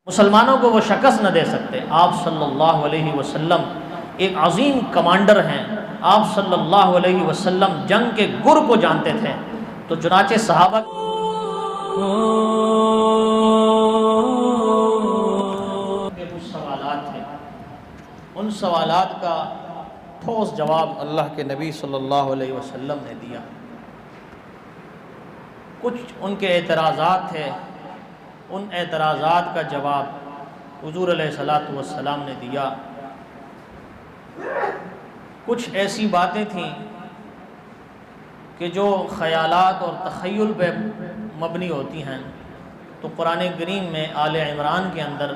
مسلمانوں کو وہ شکست نہ دے سکتے۔ آپ صلی اللہ علیہ وسلم ایک عظیم کمانڈر ہیں، آپ صلی اللہ علیہ وسلم جنگ کے گر کو جانتے تھے، تو چنانچہ صحابہ کے کچھ سوالات تھے، ان سوالات کا ٹھوس جواب اللہ کے نبی صلی اللہ علیہ وسلم نے دیا۔ کچھ ان کے اعتراضات تھے، ان اعتراضات کا جواب حضور علیہ الصلوۃ والسلام نے دیا۔ کچھ ایسی باتیں تھیں کہ جو خیالات اور تخیل پہ مبنی ہوتی ہیں، تو قرآن کریم میں آل عمران کے اندر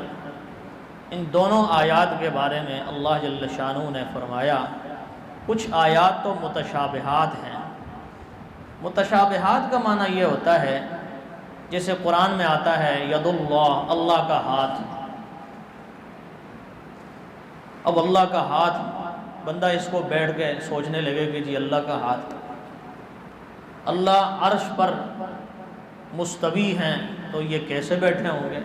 ان دونوں آیات کے بارے میں اللہ جل شانہ نے فرمایا کچھ آیات تو متشابہات ہیں۔ متشابہات کا معنی یہ ہوتا ہے جیسے قرآن میں آتا ہے ید اللہ، اللہ کا ہاتھ۔ اب اللہ کا ہاتھ، بندہ اس کو بیٹھ کے سوچنے لگے کہ جی اللہ کا ہاتھ، اللہ عرش پر مستوی ہیں تو یہ کیسے بیٹھے ہوں گے؟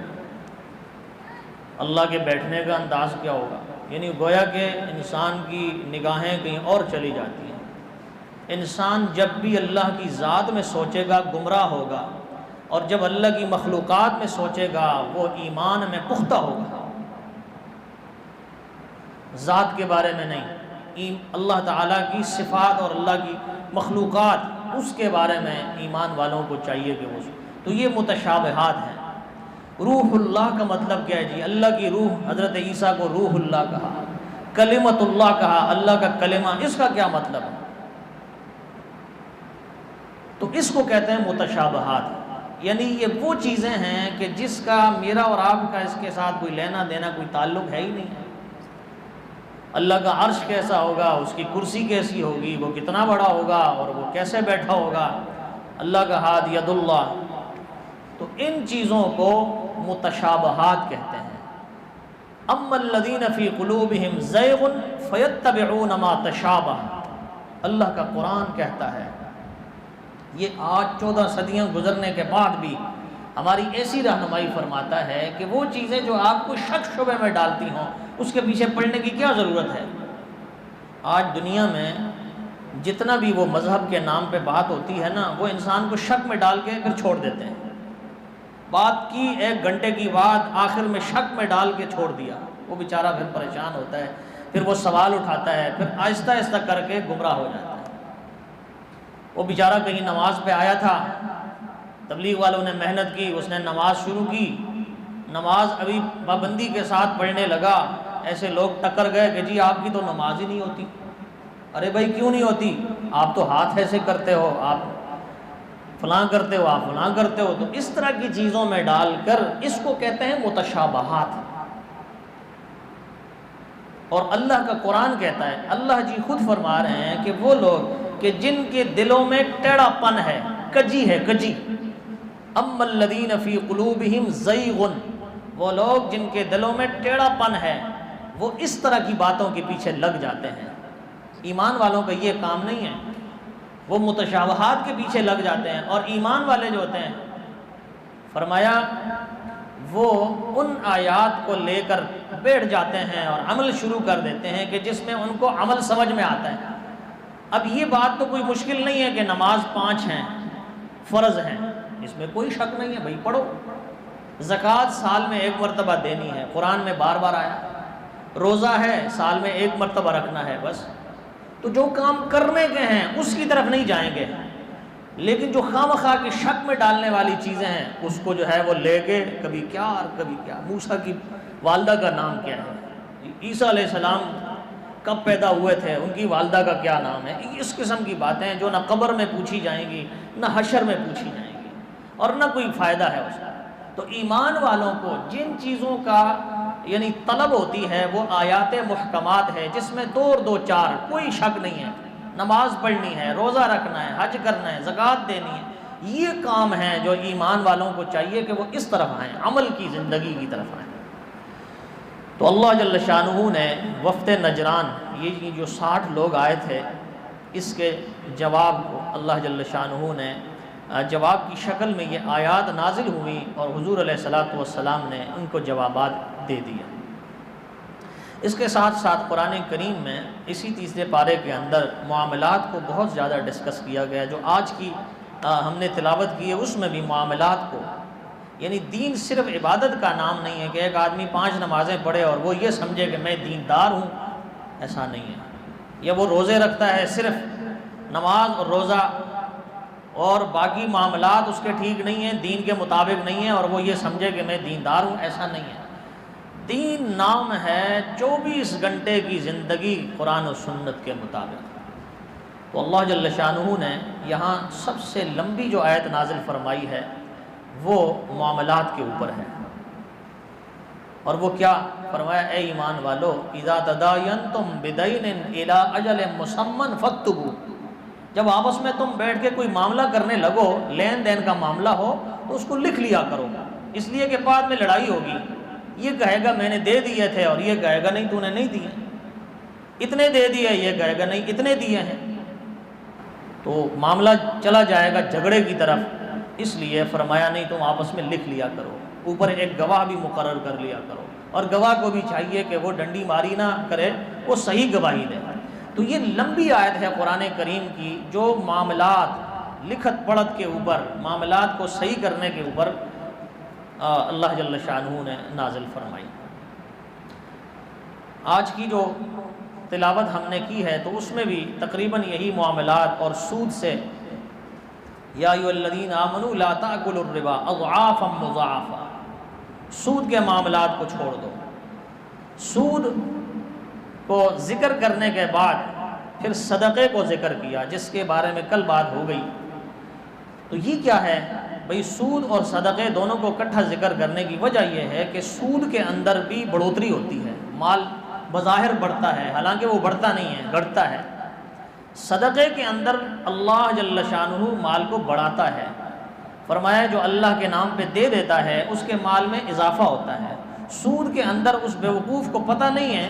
اللہ کے بیٹھنے کا انداز کیا ہوگا؟ یعنی گویا کہ انسان کی نگاہیں کہیں اور چلی جاتی ہیں۔ انسان جب بھی اللہ کی ذات میں سوچے گا گمراہ ہوگا، اور جب اللہ کی مخلوقات میں سوچے گا وہ ایمان میں پختہ ہوگا۔ ذات کے بارے میں نہیں، اللہ تعالیٰ کی صفات اور اللہ کی مخلوقات، اس کے بارے میں ایمان والوں کو چاہیے کہ وہ، تو یہ متشابہات ہیں۔ روح اللہ کا مطلب کیا ہے جی؟ اللہ کی روح، حضرت عیسیٰ کو روح اللہ کہا، کلمت اللہ کہا، اللہ کا کلمہ، اس کا کیا مطلب ہے؟ تو اس کو کہتے ہیں متشابہات۔ یعنی یہ وہ چیزیں ہیں کہ جس کا میرا اور آپ کا اس کے ساتھ کوئی لینا دینا، کوئی تعلق ہے ہی نہیں ہے۔ اللہ کا عرش کیسا ہوگا، اس کی کرسی کیسی ہوگی، وہ کتنا بڑا ہوگا اور وہ کیسے بیٹھا ہوگا، اللہ کا ہاتھ ید اللہ، تو ان چیزوں کو متشابہات کہتے ہیں۔ اما الذین فی قلوبہم زیغ فیتبعون ما تشابہ، اللہ کا قرآن کہتا ہے، یہ آج 14 صدیاں گزرنے کے بعد بھی ہماری ایسی رہنمائی فرماتا ہے کہ وہ چیزیں جو آپ کو شک شبے میں ڈالتی ہوں، اس کے پیچھے پڑنے کی کیا ضرورت ہے؟ آج دنیا میں جتنا بھی وہ مذہب کے نام پہ بات ہوتی ہے نا، وہ انسان کو شک میں ڈال کے پھر چھوڑ دیتے ہیں۔ بات کی 1 گھنٹے کی بات آخر میں شک میں ڈال کے چھوڑ دیا، وہ بیچارہ پھر پریشان ہوتا ہے، پھر وہ سوال اٹھاتا ہے، پھر آہستہ آہستہ کر کے گمراہ ہو جاتا ہے۔ وہ بیچارہ کہیں نماز پہ آیا تھا، تبلیغ والوں نے محنت کی، اس نے نماز شروع کی، نماز ابھی پابندی کے ساتھ پڑھنے لگا، ایسے لوگ ٹکر گئے کہ جی آپ کی تو نماز ہی نہیں ہوتی۔ ارے بھائی کیوں نہیں ہوتی؟ آپ تو ہاتھ ایسے کرتے ہو، آپ فلاں کرتے ہو، آپ فلاں کرتے ہو۔ تو اس طرح کی چیزوں میں ڈال کر اس کو کہتے ہیں متشابہات۔ اور اللہ کا قرآن کہتا ہے، اللہ جی خود فرما رہے ہیں کہ وہ لوگ کہ جن کے دلوں میں ٹیڑھا پن ہے، کجی ہے، کجی۔ اما الذین فی قلوبہم زیغ، وہ لوگ جن کے دلوں میں ٹیڑھا پن ہے، وہ اس طرح کی باتوں کے پیچھے لگ جاتے ہیں۔ ایمان والوں کا یہ کام نہیں ہے، وہ متشابہات کے پیچھے لگ جاتے ہیں۔ اور ایمان والے جو ہوتے ہیں، فرمایا وہ ان آیات کو لے کر بیٹھ جاتے ہیں اور عمل شروع کر دیتے ہیں کہ جس میں ان کو عمل سمجھ میں آتا ہے۔ اب یہ بات تو کوئی مشکل نہیں ہے کہ نماز 5 ہیں، فرض ہیں، اس میں کوئی شک نہیں ہے، بھائی پڑھو۔ زکوٰۃ سال میں 1 مرتبہ دینی ہے، قرآن میں بار بار آیا۔ روزہ ہے، سال میں 1 مرتبہ رکھنا ہے بس۔ تو جو کام کرنے کے ہیں اس کی طرف نہیں جائیں گے، لیکن جو خواہ مخواہ کی شک میں ڈالنے والی چیزیں ہیں اس کو جو ہے وہ لے کے کبھی کیا اور کبھی کیا۔ موسیٰ کی والدہ کا نام کیا ہے؟ عیسیٰ علیہ السلام کب پیدا ہوئے تھے، ان کی والدہ کا کیا نام ہے؟ اس قسم کی باتیں جو نہ قبر میں پوچھی جائیں گی، نہ حشر میں پوچھی جائیں گی، اور نہ کوئی فائدہ ہے اس کا۔ تو ایمان والوں کو جن چیزوں کا یعنی طلب ہوتی ہے وہ آیات محکمات ہے، جس میں 2 اور 2 4 کوئی شک نہیں ہے۔ نماز پڑھنی ہے، روزہ رکھنا ہے، حج کرنا ہے، زکوٰۃ دینی ہے، یہ کام ہیں جو ایمان والوں کو چاہیے کہ وہ اس طرف آئیں، عمل کی زندگی کی طرف آئیں۔ تو اللہ جل شانہ نے وفد نجران، یہ جو 60 لوگ آئے تھے، اس کے جواب کو اللہ جل شانہ نے جواب کی شکل میں یہ آیات نازل ہوئی اور حضور علیہ الصلاۃ والسلام نے ان کو جوابات دے دیے۔ اس کے ساتھ ساتھ قرآن کریم میں اسی تیسرے پارے کے اندر معاملات کو بہت زیادہ ڈسکس کیا گیا، جو آج کی ہم نے تلاوت کی ہے اس میں بھی معاملات کو، یعنی دین صرف عبادت کا نام نہیں ہے کہ ایک آدمی 5 نمازیں پڑھے اور وہ یہ سمجھے کہ میں دیندار ہوں، ایسا نہیں ہے۔ یا وہ روزے رکھتا ہے، صرف نماز اور روزہ اور باقی معاملات اس کے ٹھیک نہیں ہیں، دین کے مطابق نہیں ہیں، اور وہ یہ سمجھے کہ میں دیندار ہوں، ایسا نہیں ہے۔ دین نام ہے 24 گھنٹے کی زندگی قرآن و سنت کے مطابق۔ تو اللہ جل شانہ نے یہاں سب سے لمبی جو آیت نازل فرمائی ہے وہ معاملات کے اوپر ہے، اور وہ کیا فرمایا؟ اے ایمان والو، اذا تداینتم بدین الی اجل مسمى فاکتبوا، جب آپس میں تم بیٹھ کے کوئی معاملہ کرنے لگو، لین دین کا معاملہ ہو تو اس کو لکھ لیا کرو، اس لیے کہ بعد میں لڑائی ہوگی، یہ کہے گا میں نے دے دیے تھے اور یہ کہے گا نہیں تو نے نہیں دیے، اتنے دے دیے، یہ کہے گا نہیں اتنے دیے ہیں، تو معاملہ چلا جائے گا جھگڑے کی طرف۔ اس لیے فرمایا نہیں تم آپس میں لکھ لیا کرو، اوپر ایک گواہ بھی مقرر کر لیا کرو، اور گواہ کو بھی چاہیے کہ وہ ڈنڈی ماری نہ کرے، وہ صحیح گواہی دے۔ تو یہ لمبی آیت ہے قرآن کریم کی، جو معاملات لکھت پڑھت کے اوپر، معاملات کو صحیح کرنے کے اوپر اللہ جل شانہ نے نازل فرمائی۔ آج کی جو تلاوت ہم نے کی ہے تو اس میں بھی تقریباً یہی معاملات اور سود سے، یا ایھا الذین آمنوا لا تأکلوا الربا اضعافا مضاعفا، سود کے معاملات کو چھوڑ دو۔ سود کو ذکر کرنے کے بعد پھر صدقے کو ذکر کیا، جس کے بارے میں کل بات ہو گئی۔ تو یہ کیا ہے بھئی؟ سود اور صدقے دونوں کو اکٹھا ذکر کرنے کی وجہ یہ ہے کہ سود کے اندر بھی بڑھوتری ہوتی ہے، مال بظاہر بڑھتا ہے حالانکہ وہ بڑھتا نہیں ہے، گھٹتا ہے۔ صدقے کے اندر اللہ جل شانہ مال کو بڑھاتا ہے، فرمایا جو اللہ کے نام پہ دے دیتا ہے اس کے مال میں اضافہ ہوتا ہے۔ سود کے اندر اس بیوقوف کو پتہ نہیں ہے،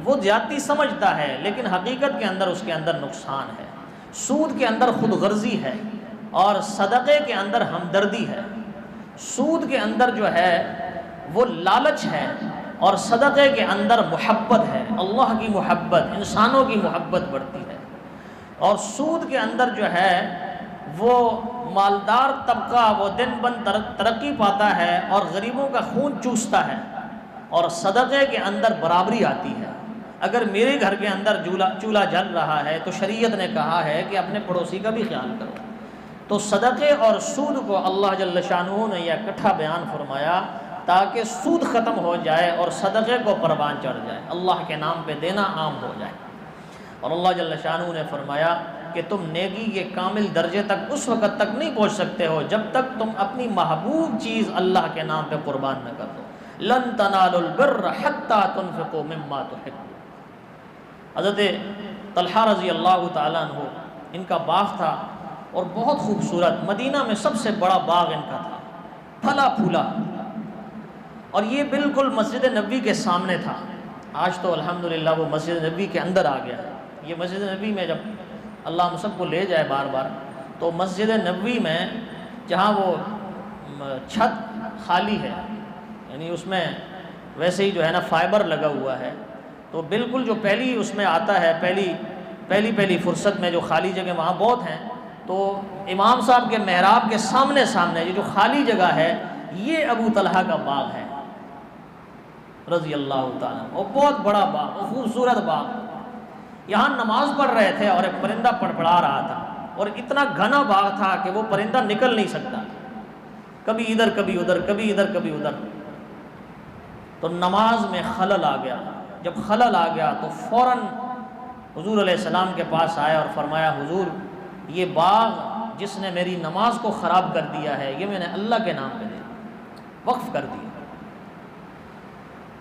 وہ زیادتی سمجھتا ہے لیکن حقیقت کے اندر اس کے اندر نقصان ہے۔ سود کے اندر خود غرضی ہے اور صدقے کے اندر ہمدردی ہے۔ سود کے اندر جو ہے وہ لالچ ہے اور صدقے کے اندر محبت ہے، اللہ کی محبت، انسانوں کی محبت بڑھتی ہے۔ اور سود کے اندر جو ہے وہ مالدار طبقہ وہ دن بن ترقی پاتا ہے اور غریبوں کا خون چوستا ہے، اور صدقے کے اندر برابری آتی ہے۔ اگر میرے گھر کے اندر چولہا جل رہا ہے تو شریعت نے کہا ہے کہ اپنے پڑوسی کا بھی خیال کرو۔ تو صدقے اور سود کو اللہ جل شانہ نے یہ اکٹھا بیان فرمایا تاکہ سود ختم ہو جائے اور صدقے کو پروان چڑھ جائے، اللہ کے نام پہ دینا عام ہو جائے۔ اور اللہ جل شانہ نے فرمایا کہ تم نیکی کے کامل درجے تک اس وقت تک نہیں پہنچ سکتے ہو جب تک تم اپنی محبوب چیز اللہ کے نام پہ قربان نہ کر دو۔ لن تنالوا البر حتى تنفقوا مما تحبون۔ حضرت طلحہ رضی اللہ تعالیٰ عنہ، ان کا باغ تھا اور بہت خوبصورت، مدینہ میں سب سے بڑا باغ ان کا تھا، پھلا پھولا، اور یہ بالکل مسجد نبوی کے سامنے تھا۔ آج تو الحمدللہ وہ مسجد نبوی کے اندر آ گیا ہے۔ یہ مسجد نبوی میں جب اللہ ہم سب کو لے جائے بار بار، تو مسجد نبوی میں جہاں وہ چھت خالی ہے، یعنی اس میں ویسے ہی جو ہے نا فائبر لگا ہوا ہے، تو بالکل جو پہلی اس میں آتا ہے، پہلی فرصت میں جو خالی جگہ وہاں بہت ہیں، تو امام صاحب کے محراب کے سامنے یہ جو خالی جگہ ہے یہ ابو طلحہ کا باغ ہے رضی اللہ تعالیٰ، اور بہت بڑا باغ، خوبصورت باغ۔ یہاں نماز پڑھ رہے تھے اور ایک پرندہ پڑپڑا رہا تھا، اور اتنا گھنا باغ تھا کہ وہ پرندہ نکل نہیں سکتا، کبھی ادھر کبھی ادھر، کبھی ادھر کبھی ادھر۔ تو نماز میں خلل آ گیا، جب خلل آ گیا تو فوراً حضور علیہ السلام کے پاس آیا اور فرمایا حضور یہ باغ جس نے میری نماز کو خراب کر دیا ہے، یہ میں نے اللہ کے نام پہ دیا، وقف کر دیا۔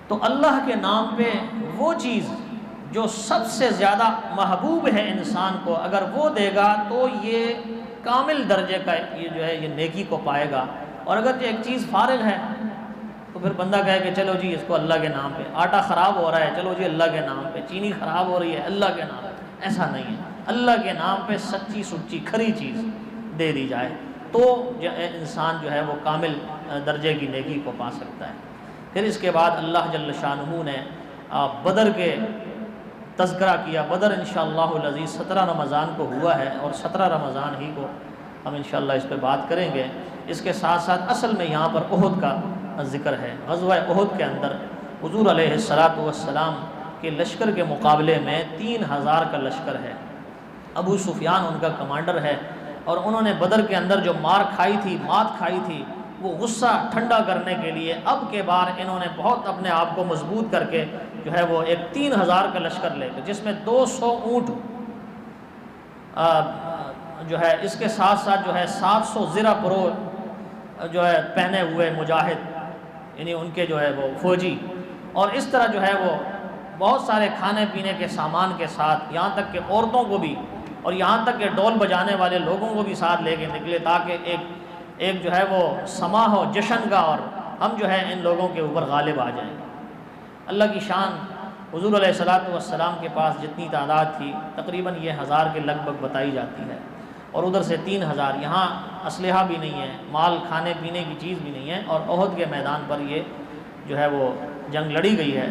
تو اللہ کے نام پہ وہ چیز جو سب سے زیادہ محبوب ہے انسان کو، اگر وہ دے گا تو یہ کامل درجے کا یہ جو ہے یہ نیکی کو پائے گا۔ اور اگر ایک چیز فارغ ہے تو پھر بندہ کہے کہ چلو جی اس کو اللہ کے نام پہ، آٹا خراب ہو رہا ہے چلو جی اللہ کے نام پہ، چینی خراب ہو رہی ہے اللہ کے نام پہ، ایسا نہیں ہے۔ اللہ کے نام پہ سچی سچی کھری چیز دے دی جائے تو انسان جو ہے وہ کامل درجے کی نیکی کو پا سکتا ہے۔ پھر اس کے بعد اللہ جل شانہ نے بدر کے تذکرہ کیا۔ بدر انشاءاللہ العزیز 17 رمضان کو ہوا ہے، اور 17 رمضان ہی کو ہم انشاءاللہ اس پہ بات کریں گے۔ اس کے ساتھ ساتھ اصل میں یہاں پر احد کا ذکر ہے۔ غزوہ احد کے اندر حضور علیہ السلام کے لشکر کے مقابلے میں 3000 کا لشکر ہے۔ ابو سفیان ان کا کمانڈر ہے، اور انہوں نے بدر کے اندر جو مات کھائی تھی وہ غصہ ٹھنڈا کرنے کے لیے اب کے بار انہوں نے بہت اپنے آپ کو مضبوط کر کے جو ہے وہ ایک 3000 کا لشکر لے کے، جس میں 200 اونٹ جو ہے، اس کے ساتھ ساتھ جو ہے 700 زرہ پرو جو ہے پہنے ہوئے مجاہد، یعنی ان کے جو ہے وہ فوجی، اور اس طرح جو ہے وہ بہت سارے کھانے پینے کے سامان کے ساتھ، یہاں تک کہ عورتوں کو بھی اور یہاں تک کہ ڈول بجانے والے لوگوں کو بھی ساتھ لے کے نکلے، تاکہ ایک جو ہے وہ سما ہو جشن کا، اور ہم جو ہے ان لوگوں کے اوپر غالب آ جائیں۔ اللہ کی شان، حضور علیہ السلام کے پاس جتنی تعداد تھی تقریباً یہ 1000 کے لگ بھگ بتائی جاتی ہے، اور ادھر سے 3000۔ یہاں اسلحہ بھی نہیں ہے، مال کھانے پینے کی چیز بھی نہیں ہے، اور احد کے میدان پر یہ جو ہے وہ جنگ لڑی گئی ہے۔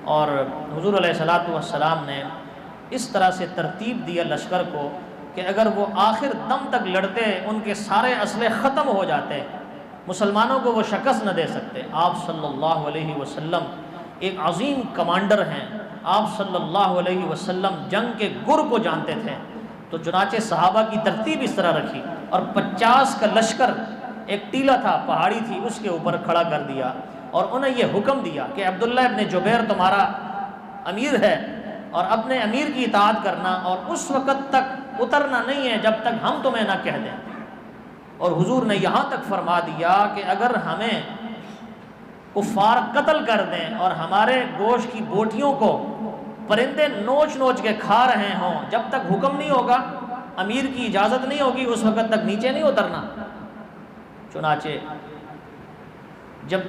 اور حضور علیہ السلام نے اس طرح سے ترتیب دیا لشکر کو کہ اگر وہ آخر دم تک لڑتے، ان کے سارے اسلحے ختم ہو جاتے، مسلمانوں کو وہ شکست نہ دے سکتے۔ آپ صلی اللہ علیہ وسلم ایک عظیم کمانڈر ہیں، آپ صلی اللہ علیہ وسلم جنگ کے گر کو جانتے تھے، تو چنانچہ صحابہ کی ترتیب اس طرح رکھی، اور 50 کا لشکر، ایک ٹیلا تھا، پہاڑی تھی، اس کے اوپر کھڑا کر دیا، اور انہیں یہ حکم دیا کہ عبداللہ ابن جبیر تمہارا امیر ہے، اور اپنے امیر کی اطاعت کرنا، اور اس وقت تک اترنا نہیں ہے جب تک ہم تمہیں نہ کہہ دیں۔ اور حضور نے یہاں تک فرما دیا کہ اگر ہمیں کفار قتل کر دیں اور ہمارے گوشت کی بوٹیوں کو پرندے نوچ نوچ کے کھا رہے ہوں، جب تک حکم نہیں ہوگا، امیر کی اجازت نہیں ہوگی، اس وقت تک نیچے نہیں اترنا۔ چنانچہ جب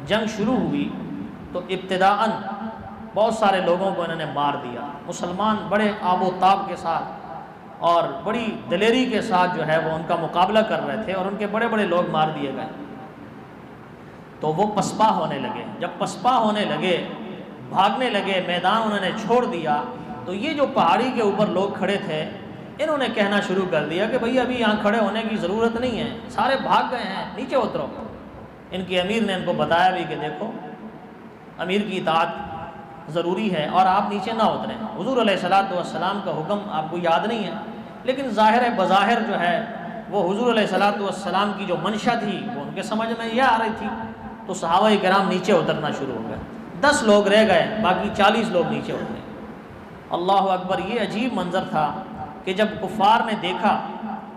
جنگ شروع ہوئی تو ابتداءً بہت سارے لوگوں کو انہوں نے مار دیا۔ مسلمان بڑے آب و تاب کے ساتھ اور بڑی دلیری کے ساتھ جو ہے وہ ان کا مقابلہ کر رہے تھے، اور ان کے بڑے بڑے لوگ مار دیے گئے۔ تو وہ پسپا ہونے لگے، جب پسپا ہونے لگے، بھاگنے لگے، میدان انہوں نے چھوڑ دیا، تو یہ جو پہاڑی کے اوپر لوگ کھڑے تھے انہوں نے کہنا شروع کر دیا کہ بھئی ابھی یہاں کھڑے ہونے کی ضرورت نہیں ہے، سارے بھاگ گئے ہیں، نیچے اترو۔ ان کے امیر نے ان کو بتایا بھی کہ دیکھو امیر کی اطاعت ضروری ہے اور آپ نیچے نہ اتریں۔ حضور علیہ السلام کا حکم آپ کو یاد نہیں ہے، لیکن ظاہر بظاہر جو ہے وہ حضور علیہ السلام کی جو منشا تھی وہ ان کے سمجھ میں یہ آ رہی تھی، تو صحابہ کرام نیچے اترنا شروع ہو گئے۔ 10 لوگ رہ گئے، باقی 40 لوگ نیچے اترے۔ اللہ اکبر! یہ عجیب منظر تھا کہ جب کفار نے دیکھا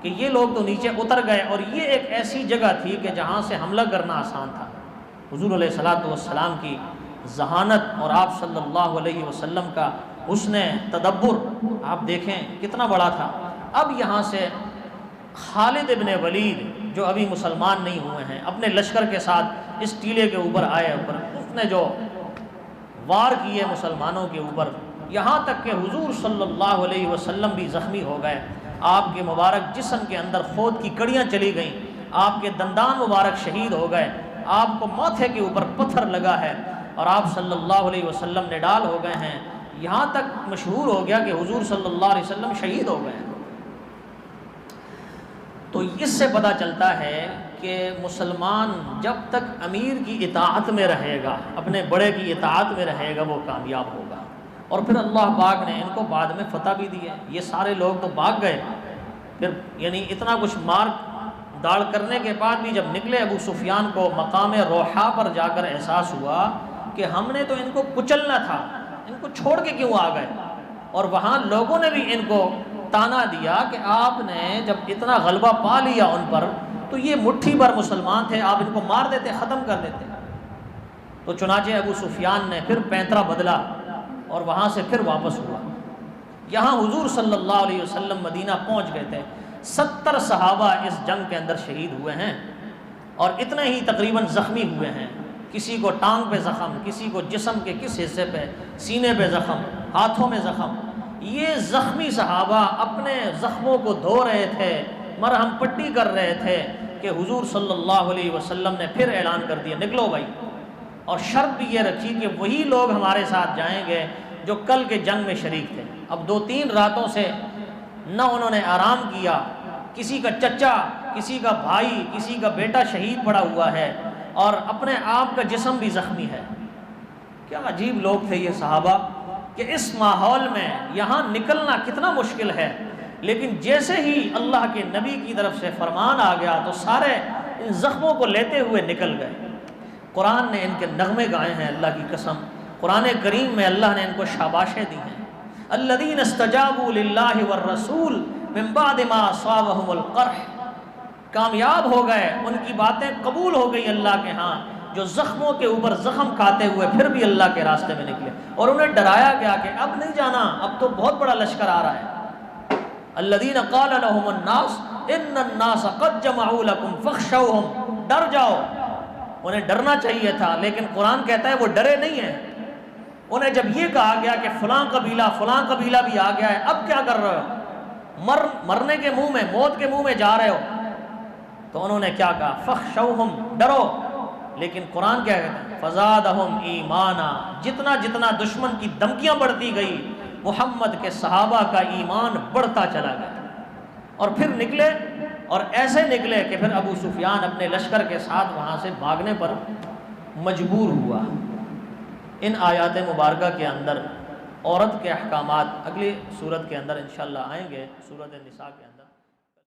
کہ یہ لوگ تو نیچے اتر گئے، اور یہ ایک ایسی جگہ تھی کہ جہاں سے حملہ کرنا آسان تھا۔ حضور علیہ السلام کی ذہانت اور آپ صلی اللہ علیہ وسلم کا حسن تدبر آپ دیکھیں کتنا بڑا تھا۔ اب یہاں سے خالد ابن ولید جو ابھی مسلمان نہیں ہوئے ہیں اپنے لشکر کے ساتھ اس ٹیلے کے اوپر آئے، اس نے جو وار کیے مسلمانوں کے اوپر، یہاں تک کہ حضور صلی اللہ علیہ وسلم بھی زخمی ہو گئے۔ آپ کے مبارک جسم کے اندر خود کی کڑیاں چلی گئیں، آپ کے دندان مبارک شہید ہو گئے، آپ کو ماتھے کے اوپر پتھر لگا ہے، اور آپ صلی اللہ علیہ وسلم نڈال ہو گئے ہیں۔ یہاں تک مشہور ہو گیا کہ حضور صلی اللہ علیہ وسلم شہید ہو گئے ہیں۔ تو اس سے پتہ چلتا ہے کہ مسلمان جب تک امیر کی اطاعت میں رہے گا، اپنے بڑے کی اطاعت میں رہے گا، وہ کامیاب ہوگا۔ اور پھر اللہ پاک نے ان کو بعد میں فتح بھی دی ہے۔ یہ سارے لوگ تو بھاگ گئے، پھر یعنی اتنا کچھ مار داڑ کرنے کے بعد بھی جب نکلے، ابو سفیان کو مقام روحا پر جا کر احساس ہوا کہ ہم نے تو ان کو کچلنا تھا، ان کو چھوڑ کے کیوں آ گئے؟ اور وہاں لوگوں نے بھی ان کو تانا دیا کہ آپ نے جب اتنا غلبہ پا لیا ان پر، تو یہ مٹھی بھر مسلمان تھے، آپ ان کو مار دیتے، ختم کر دیتے۔ تو چنانچہ ابو سفیان نے پھر پینترا بدلا اور وہاں سے پھر واپس ہوا۔ یہاں حضور صلی اللہ علیہ وسلم مدینہ پہنچ گئے تھے۔ 70 صحابہ اس جنگ کے اندر شہید ہوئے ہیں، اور اتنے ہی تقریباً زخمی ہوئے ہیں۔ کسی کو ٹانگ پہ زخم، کسی کو جسم کے کس حصے پہ، سینے پہ زخم، ہاتھوں میں زخم۔ یہ زخمی صحابہ اپنے زخموں کو دھو رہے تھے، مرہم پٹی کر رہے تھے کہ حضور صلی اللہ علیہ وسلم نے پھر اعلان کر دیا نکلو بھائی، اور شرط بھی یہ رکھی کہ وہی لوگ ہمارے ساتھ جائیں گے جو کل کے جنگ میں شریک تھے۔ اب 2-3 راتوں سے نہ انہوں نے آرام کیا، کسی کا چچا، کسی کا بھائی، کسی کا بیٹا شہید پڑا ہوا ہے اور اپنے آپ کا جسم بھی زخمی ہے۔ کیا عجیب لوگ تھے یہ صحابہ کہ اس ماحول میں یہاں نکلنا کتنا مشکل ہے، لیکن جیسے ہی اللہ کے نبی کی طرف سے فرمان آ گیا تو سارے ان زخموں کو لیتے ہوئے نکل گئے۔ قرآن نے ان کے نغمے گائے ہیں، اللہ کی قسم قرآن کریم میں اللہ نے ان کو شاباشیں دی ہیں۔ الذین استجابوا للہ والرسول من بعد ما اصابهم القرح، کامیاب ہو گئے، ان کی باتیں قبول ہو گئی اللہ کے ہاں، جو زخموں کے اوپر زخم کھاتے ہوئے پھر بھی اللہ کے راستے میں نکلے، اور انہیں ڈرایا گیا کہ اب نہیں جانا، اب تو بہت بڑا لشکر آ رہا ہے۔ الذین قال لهم الناس ان الناس قد جمعوا لكم فاخشوهم، ڈر جاؤ، انہیں ڈرنا چاہیے تھا، لیکن قرآن کہتا ہے وہ ڈرے نہیں ہیں۔ انہیں جب یہ کہا گیا کہ فلاں قبیلہ بھی آ گیا ہے، اب کیا کر رہے ہو، مرنے کے منہ میں، موت کے منہ میں جا رہے ہو، تو انہوں نے کیا کہا، فخشوہم، ڈرو۔ لیکن قرآن کیا کہتا ہے، فزادہم ایمانا، جتنا جتنا دشمن کی دھمکیاں بڑھتی گئی، محمد کے صحابہ کا ایمان بڑھتا چلا گیا، اور پھر نکلے، اور ایسے نکلے کہ پھر ابو سفیان اپنے لشکر کے ساتھ وہاں سے بھاگنے پر مجبور ہوا۔ ان آیات مبارکہ کے اندر عورت کے احکامات اگلی صورت کے اندر انشاءاللہ آئیں گے، سورۃ النساء کے اندر۔